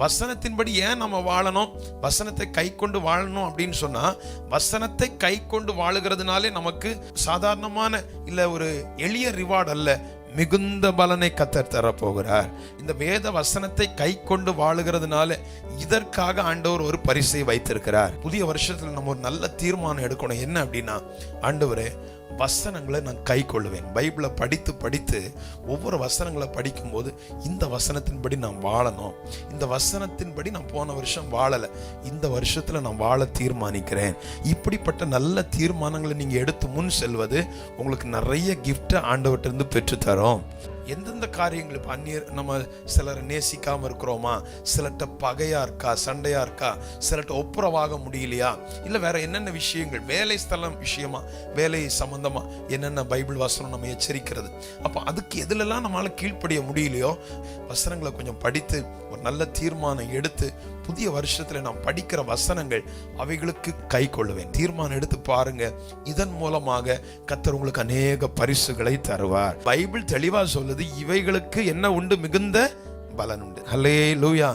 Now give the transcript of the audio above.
வசனத்தின்படி ஏன் நம்ம வாழணும், வசனத்தை கை கொண்டு வாழணும் அப்படின்னு சொன்னா, வசனத்தை கை கொண்டு வாழுகிறதுனாலே நமக்கு சாதாரணமான இல்ல ஒரு எளிய ரிவார்டு அல்ல, மிகுந்த பலனை கர்த்தர் தரப்போகிறார். இந்த வேத வசனத்தை கை கொண்டு வாழுகிறதுனால இதற்காக ஆண்டவர் ஒரு பரிசை வைத்திருக்கிறார். புதிய வருஷத்துல நம்ம ஒரு நல்ல தீர்மானம் எடுக்கணும். என்ன அப்படின்னா, ஆண்டவரே வசனங்களை நான் கை கொள்ளுவேன். பைபிளை படித்து படித்து ஒவ்வொரு வசனங்களை படிக்கும்போது இந்த வசனத்தின்படி நான் வாழணும், இந்த வசனத்தின்படி நான் போன வருஷம் வாழலை, இந்த வருஷத்துல நான் வாழ தீர்மானிக்கிறேன். இப்படிப்பட்ட நல்ல தீர்மானங்களை நீங்க எடுத்து முன் செல்வது உங்களுக்கு நிறைய கிஃப்ட் ஆண்டவர்கிட்ட இருந்து பெற்று தரும். எந்தெந்த காரியங்கள் இப்போ அந்நியர் நம்ம சிலரை நேசிக்காம இருக்கிறோமா, சிலர்கிட்ட பகையா இருக்கா, சண்டையா இருக்கா, சிலர்கிட்ட ஒப்புரவாக முடியலையா, இல்லை வேற என்னென்ன விஷயங்கள், வேலை ஸ்தலம் விஷயமா, வேலை சம்பந்தமா என்னென்ன பைபிள் வசனம் நம்ம எச்சரிக்கிறது. அப்போ அதுக்கு எதுலெல்லாம் நம்மளால கீழ்ப்படிய முடியலையோ வசனங்களை கொஞ்சம் படித்து ஒரு நல்ல தீர்மானம் எடுத்து புதிய வருஷத்துல நான் படிக்கிற வசனங்கள் அவைகளுக்கு கை கொள்ளுவேன். தீர்மானம் எடுத்து பாருங்க. இதன் மூலமாக கர்த்தர் உங்களுக்கு அநேக பரிசுகளை தருவார். பைபிள் தெளிவா சொல்லுது, இவைகளுக்கு என்ன உண்டு, மிகுந்த பலன் உண்டு. ஹல்லேலூயா.